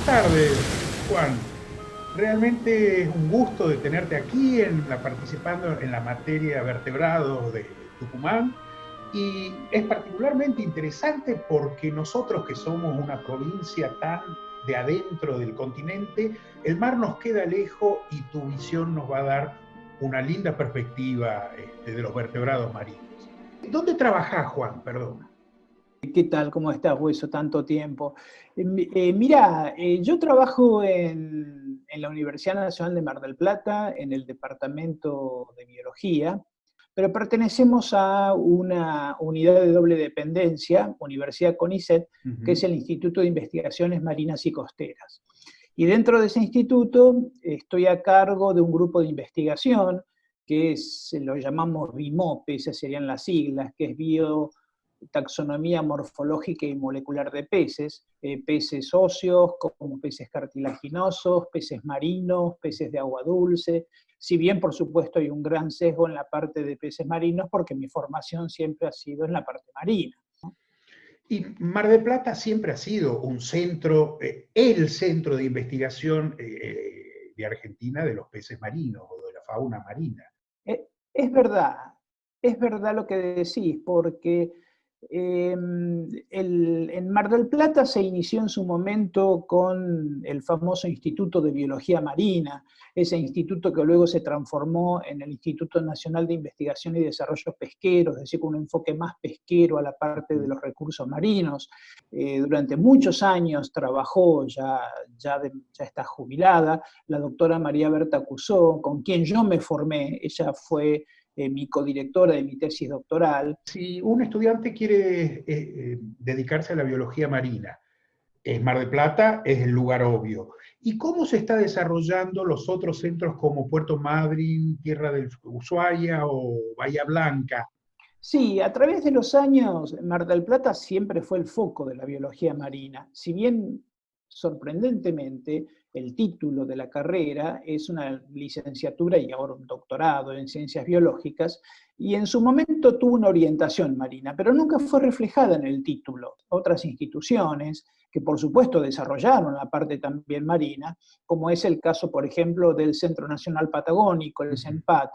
Buenas tardes, Juan. Realmente es un gusto de tenerte aquí participando en la materia vertebrados de Tucumán. Y es particularmente interesante porque nosotros que somos una provincia tan de adentro del continente, el mar nos queda lejos y tu visión nos va a dar una linda perspectiva de los vertebrados marinos. ¿Dónde trabajás, Juan? Perdona. ¿Qué tal? ¿Cómo estás, Hueso? Tanto tiempo. Mira, yo trabajo en la Universidad Nacional de Mar del Plata, en el Departamento de Biología, pero pertenecemos a una unidad de doble dependencia, Universidad CONICET, que es Uh-huh. el Instituto de Investigaciones Marinas y Costeras. Y dentro de ese instituto estoy a cargo de un grupo de investigación lo llamamos BIMOPE, esas serían las siglas, que es Taxonomía Morfológica y Molecular de Peces, peces óseos como peces cartilaginosos, peces marinos, peces de agua dulce, si bien por supuesto hay un gran sesgo en la parte de peces marinos porque mi formación siempre ha sido en la parte marina. Y Mar del Plata siempre ha sido un centro, el centro de investigación de Argentina de los peces marinos o de la fauna marina. Eh, Es verdad, es verdad lo que decís, porque en Mar del Plata se inició en su momento con el famoso Instituto de Biología Marina, ese instituto que luego se transformó en el Instituto Nacional de Investigación y Desarrollo Pesquero, es decir, con un enfoque más pesquero a la parte de los recursos marinos. Durante muchos años trabajó, ya está jubilada, la doctora María Berta Cusó, con quien yo me formé. Ella fue mi codirectora de mi tesis doctoral. Si un estudiante quiere dedicarse a la biología marina, es Mar del Plata, es el lugar obvio. ¿Y cómo se está desarrollando los otros centros como Puerto Madryn, Tierra del Ushuaia o Bahía Blanca? Sí, a través de los años, Mar del Plata siempre fue el foco de la biología marina. Si bien, sorprendentemente, el título de la carrera es una licenciatura y ahora un doctorado en ciencias biológicas, y en su momento tuvo una orientación marina, pero nunca fue reflejada en el título. Otras instituciones que por supuesto desarrollaron la parte también marina, como es el caso, por ejemplo, del Centro Nacional Patagónico, el Uh-huh. CENPAT,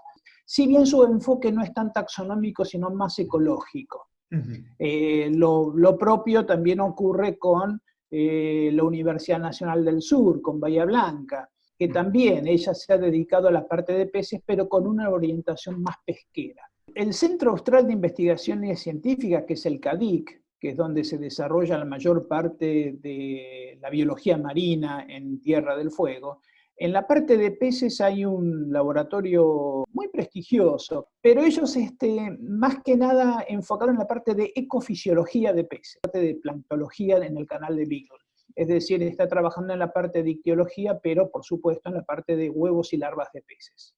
si bien su enfoque no es tan taxonómico, sino más ecológico. Uh-huh. Lo propio también ocurre con la Universidad Nacional del Sur, con Bahía Blanca, que también ella se ha dedicado a la parte de peces, pero con una orientación más pesquera. El Centro Austral de Investigaciones Científicas, que es el CADIC, que es donde se desarrolla la mayor parte de la biología marina en Tierra del Fuego, en la parte de peces hay un laboratorio muy prestigioso, pero ellos más que nada enfocaron en la parte de ecofisiología de peces, la parte de planctología en el canal de Beagle. Es decir, está trabajando en la parte de ictiología, pero por supuesto en la parte de huevos y larvas de peces.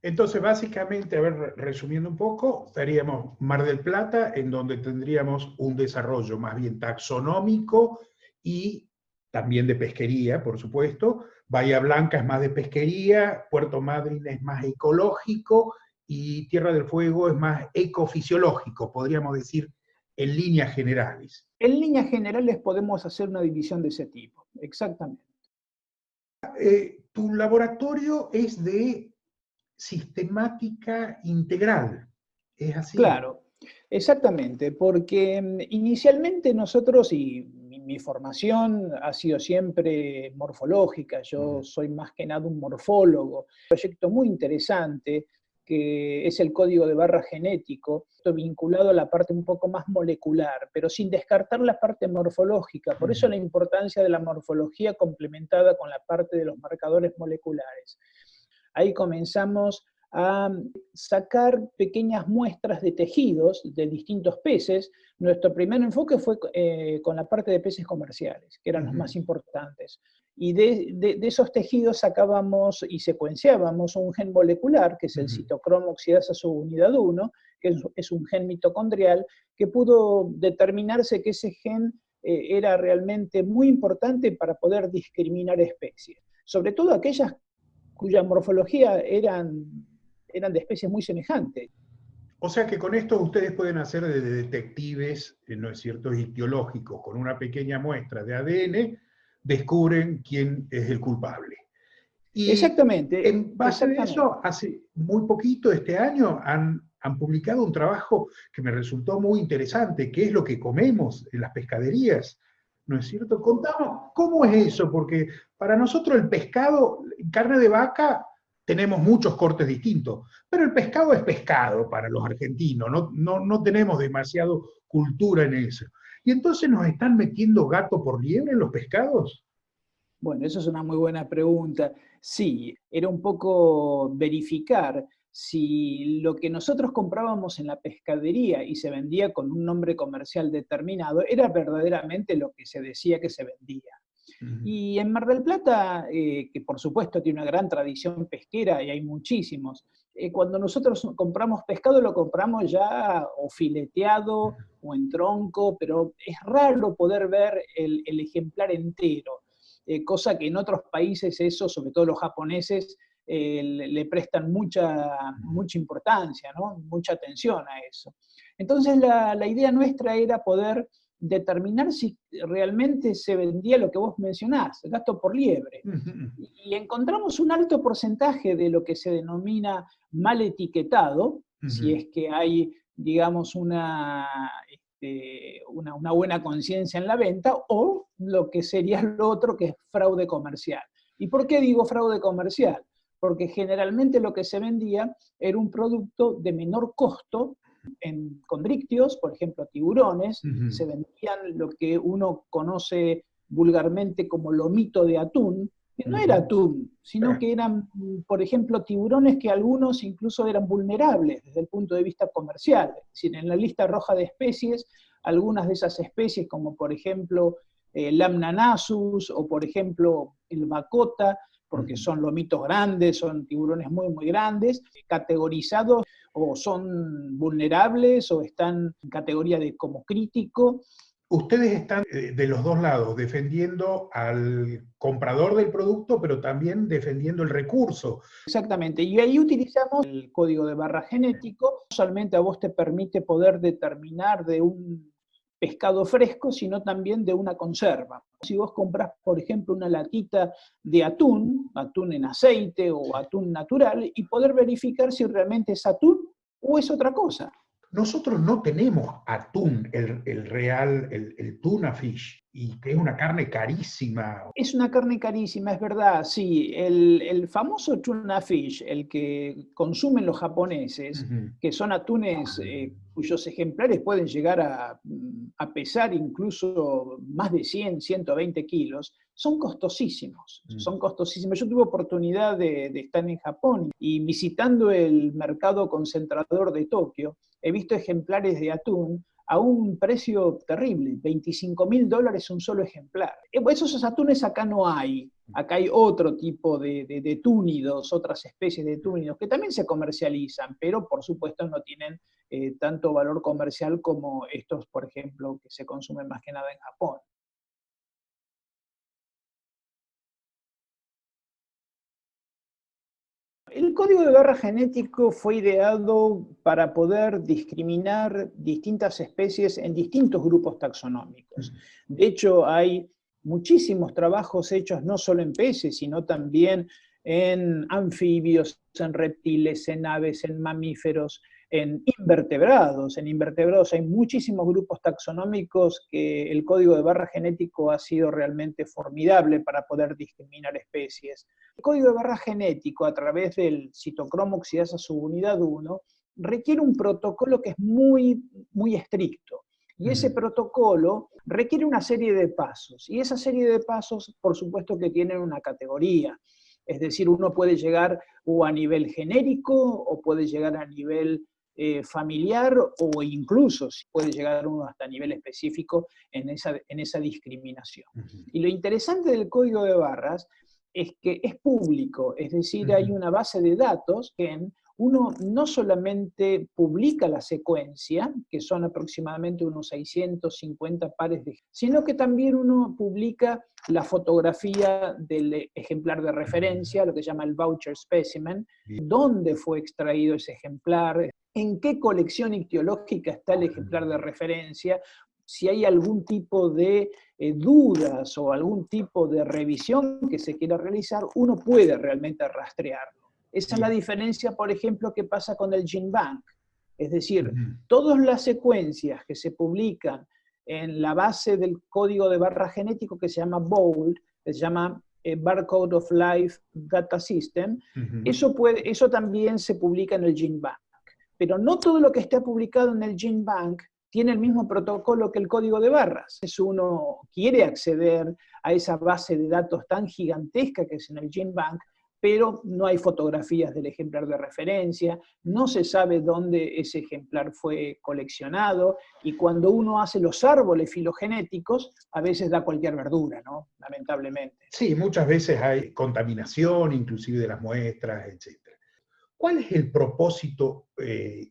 Entonces, básicamente, a ver, resumiendo un poco, estaríamos Mar del Plata, en donde tendríamos un desarrollo más bien taxonómico y también de pesquería, por supuesto. Bahía Blanca es más de pesquería, Puerto Madryn es más ecológico y Tierra del Fuego es más ecofisiológico, podríamos decir, en líneas generales. En líneas generales podemos hacer una división de ese tipo, exactamente. Tu laboratorio es de sistemática integral, ¿es así? Claro, exactamente, porque inicialmente nosotros, y mi formación ha sido siempre morfológica, yo soy más que nada un morfólogo, un proyecto muy interesante que es el código de barra genético, vinculado a la parte un poco más molecular, pero sin descartar la parte morfológica, por eso la importancia de la morfología complementada con la parte de los marcadores moleculares. Ahí comenzamos a sacar pequeñas muestras de tejidos de distintos peces. Nuestro primer enfoque fue con la parte de peces comerciales, que eran los más importantes. Y de esos tejidos sacábamos y secuenciábamos un gen molecular, que es el citocromo oxidasa subunidad 1, que es un gen mitocondrial, que pudo determinarse que ese gen era realmente muy importante para poder discriminar especies, sobre todo aquellas cuya morfología eran de especies muy semejantes. O sea que con esto ustedes pueden hacer de detectives, ¿no es cierto?, ictiológicos, con una pequeña muestra de ADN, descubren quién es el culpable. Y Exactamente, en base a exactamente. eso, hace muy poquito, este año, han publicado un trabajo que me resultó muy interesante, que es lo que comemos en las pescaderías, ¿no es cierto? Contamos cómo es eso, porque para nosotros el pescado, carne de vaca, tenemos muchos cortes distintos, pero el pescado es pescado para los argentinos, no tenemos demasiado cultura en eso. Y entonces nos están metiendo gato por liebre en los pescados. Bueno, eso es una muy buena pregunta. Sí, era un poco verificar si lo que nosotros comprábamos en la pescadería y se vendía con un nombre comercial determinado era verdaderamente lo que se decía que se vendía. Y en Mar del Plata, que por supuesto tiene una gran tradición pesquera y hay muchísimos, cuando nosotros compramos pescado lo compramos ya o fileteado o en tronco, pero es raro poder ver el ejemplar entero, cosa que en otros países eso, sobre todo los japoneses, le prestan mucha importancia, ¿no? Mucha atención a eso. Entonces la idea nuestra era poder determinar si realmente se vendía lo que vos mencionás, gasto por liebre. Y encontramos un alto porcentaje de lo que se denomina mal etiquetado, si es que hay, digamos, una buena conciencia en la venta, o lo que sería lo otro, que es fraude comercial. ¿Y por qué digo fraude comercial? Porque generalmente lo que se vendía era un producto de menor costo en condrictios, por ejemplo, tiburones, se vendían lo que uno conoce vulgarmente como lomito de atún, que no era atún, sino que eran, por ejemplo, tiburones que algunos incluso eran vulnerables desde el punto de vista comercial. Es decir, en la lista roja de especies, algunas de esas especies, como por ejemplo Lamna nasus o por ejemplo el bacota, porque son lomitos grandes, son tiburones muy grandes, categorizados o son vulnerables o están en categoría de como crítico. Ustedes están de los dos lados, defendiendo al comprador del producto, pero también defendiendo el recurso. Exactamente, y ahí utilizamos el código de barra genético, no solamente a vos te permite poder determinar de un pescado fresco, sino también de una conserva. Si vos compras, por ejemplo, una latita de atún en aceite o atún natural, y poder verificar si realmente es atún o es otra cosa. Nosotros no tenemos atún, el real, el tuna fish, y que es una carne carísima. Es una carne carísima, es verdad, sí. El famoso tuna fish, el que consumen los japoneses, que son atunes cuyos ejemplares pueden llegar a pesar incluso más de 100, 120 kilos, son costosísimos, son costosísimos. Yo tuve oportunidad de estar en Japón y visitando el mercado concentrador de Tokio, he visto ejemplares de atún a un precio terrible, $25.000 un solo ejemplar. Esos atunes acá no hay. Acá hay otro tipo de túnidos, otras especies de túnidos que también se comercializan, pero por supuesto no tienen tanto valor comercial como estos, por ejemplo, que se consumen más que nada en Japón. El código de barra genético fue ideado para poder discriminar distintas especies en distintos grupos taxonómicos. De hecho, hay muchísimos trabajos hechos no solo en peces, sino también en anfibios, en reptiles, en aves, en mamíferos, en invertebrados. En invertebrados hay muchísimos grupos taxonómicos que el código de barra genético ha sido realmente formidable para poder discriminar especies. El código de barra genético, a través del citocromo oxidasa subunidad 1, requiere un protocolo que es muy estricto. Y ese protocolo requiere una serie de pasos. Y esa serie de pasos, por supuesto que tienen una categoría. Es decir, uno puede llegar o a nivel genérico o puede llegar a nivel familiar o incluso puede llegar uno hasta nivel específico en esa discriminación. Y lo interesante del código de barras es que es público, es decir, hay una base de datos que uno no solamente publica la secuencia, que son aproximadamente unos 650 pares sino que también uno publica la fotografía del ejemplar de referencia, lo que se llama el voucher specimen, dónde fue extraído ese ejemplar, en qué colección ictiológica está el ejemplar de referencia, si hay algún tipo de dudas o algún tipo de revisión que se quiera realizar, uno puede realmente rastrearlo. Esa es la diferencia, por ejemplo, que pasa con el GenBank. Es decir, todas las secuencias que se publican en la base del código de barra genético que se llama BOLD, que se llama Barcode of Life Data System, eso también se publica en el GenBank. Pero no todo lo que está publicado en el GenBank tiene el mismo protocolo que el código de barras. Si uno quiere acceder a esa base de datos tan gigantesca que es en el GenBank, pero no hay fotografías del ejemplar de referencia, no se sabe dónde ese ejemplar fue coleccionado, y cuando uno hace los árboles filogenéticos, a veces da cualquier verdura, ¿no? Lamentablemente. Sí, muchas veces hay contaminación, inclusive de las muestras, etc. ¿Cuál es el propósito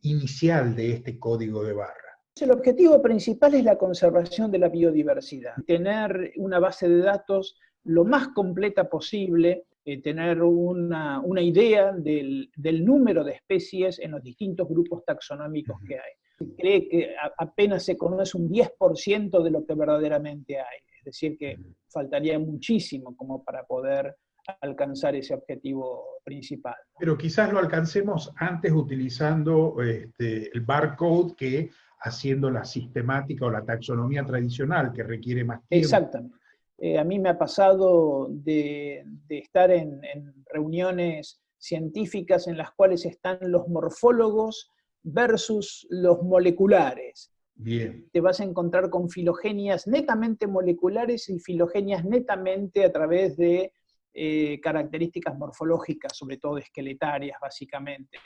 inicial de este código de barra? El objetivo principal es la conservación de la biodiversidad, tener una base de datos lo más completa posible, tener una idea del número de especies en los distintos grupos taxonómicos que hay. Se cree que apenas se conoce un 10% de lo que verdaderamente hay, es decir, que faltaría muchísimo como para poder alcanzar ese objetivo principal. Pero quizás lo alcancemos antes utilizando el barcode que haciendo la sistemática o la taxonomía tradicional, que requiere más tiempo. Exactamente. A mí me ha pasado de estar en reuniones científicas en las cuales están los morfólogos versus los moleculares. Bien. Te vas a encontrar con filogenias netamente moleculares y filogenias netamente a través de características morfológicas, sobre todo esqueletarias, básicamente.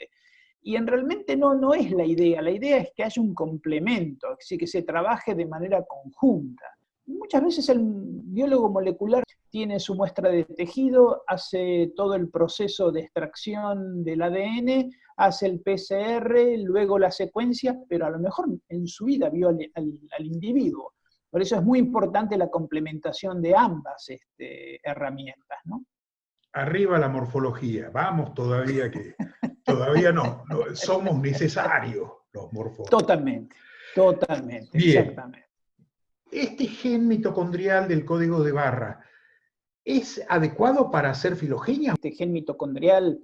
Y realmente no es la idea es que haya un complemento, así que se trabaje de manera conjunta. Muchas veces el biólogo molecular tiene su muestra de tejido, hace todo el proceso de extracción del ADN, hace el PCR, luego la secuencia, pero a lo mejor en su vida vio al individuo. Por eso es muy importante la complementación de ambas herramientas, ¿no? Arriba la morfología, vamos todavía que todavía no somos necesarios los morfólogos. Totalmente, Bien. Exactamente. Este gen mitocondrial del código de barra, ¿es adecuado para hacer filogenia? Este gen mitocondrial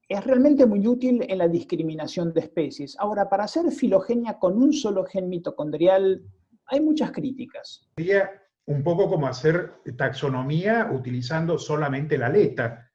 es realmente muy útil en la discriminación de especies. Ahora, para hacer filogenia con un solo gen mitocondrial, hay muchas críticas. Sería un poco como hacer taxonomía utilizando solamente la aleta.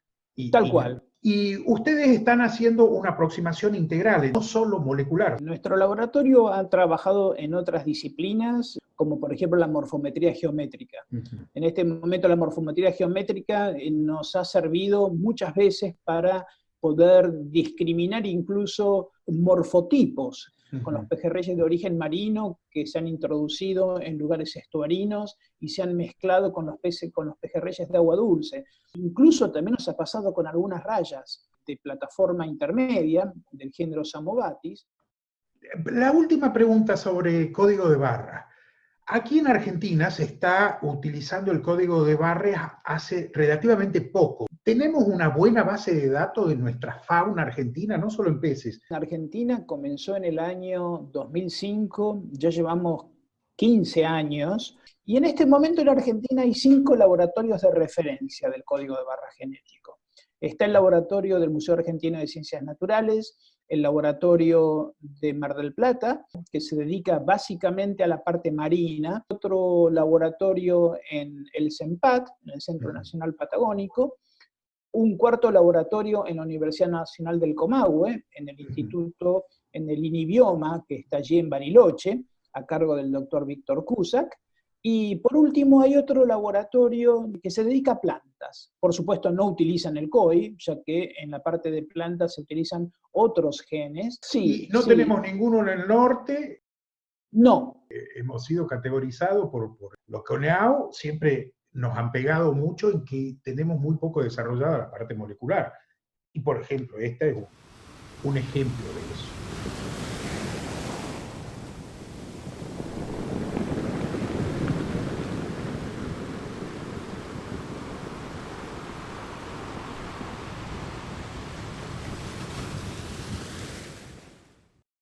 Tal cual. Y ustedes están haciendo una aproximación integral, no solo molecular. Nuestro laboratorio ha trabajado en otras disciplinas, como por ejemplo la morfometría geométrica. En este momento la morfometría geométrica nos ha servido muchas veces para poder discriminar incluso morfotipos con los pejerreyes de origen marino que se han introducido en lugares estuarinos y se han mezclado con los pejerreyes de agua dulce. Incluso también nos ha pasado con algunas rayas de plataforma intermedia del género Samobatis. La última pregunta sobre código de barra. Aquí en Argentina se está utilizando el código de barras hace relativamente poco. ¿Tenemos una buena base de datos de nuestra fauna argentina, no solo en peces? Argentina comenzó en el año 2005, ya llevamos 15 años, y en este momento en Argentina hay 5 laboratorios de referencia del código de barra genético. Está el laboratorio del Museo Argentino de Ciencias Naturales, el laboratorio de Mar del Plata, que se dedica básicamente a la parte marina, otro laboratorio en el CENPAT, en el Centro Nacional Patagónico, un cuarto laboratorio en la Universidad Nacional del Comahue, en el instituto, en el INIBIOMA, que está allí en Bariloche, a cargo del doctor Víctor Cusack. Y por último hay otro laboratorio que se dedica a plantas. Por supuesto no utilizan el COI, ya que en la parte de plantas se utilizan otros genes. Sí, no tenemos ninguno en el norte. No. Hemos sido categorizados por los CONEAU, siempre nos han pegado mucho en que tenemos muy poco desarrollada la parte molecular. Y por ejemplo, este es un ejemplo de eso.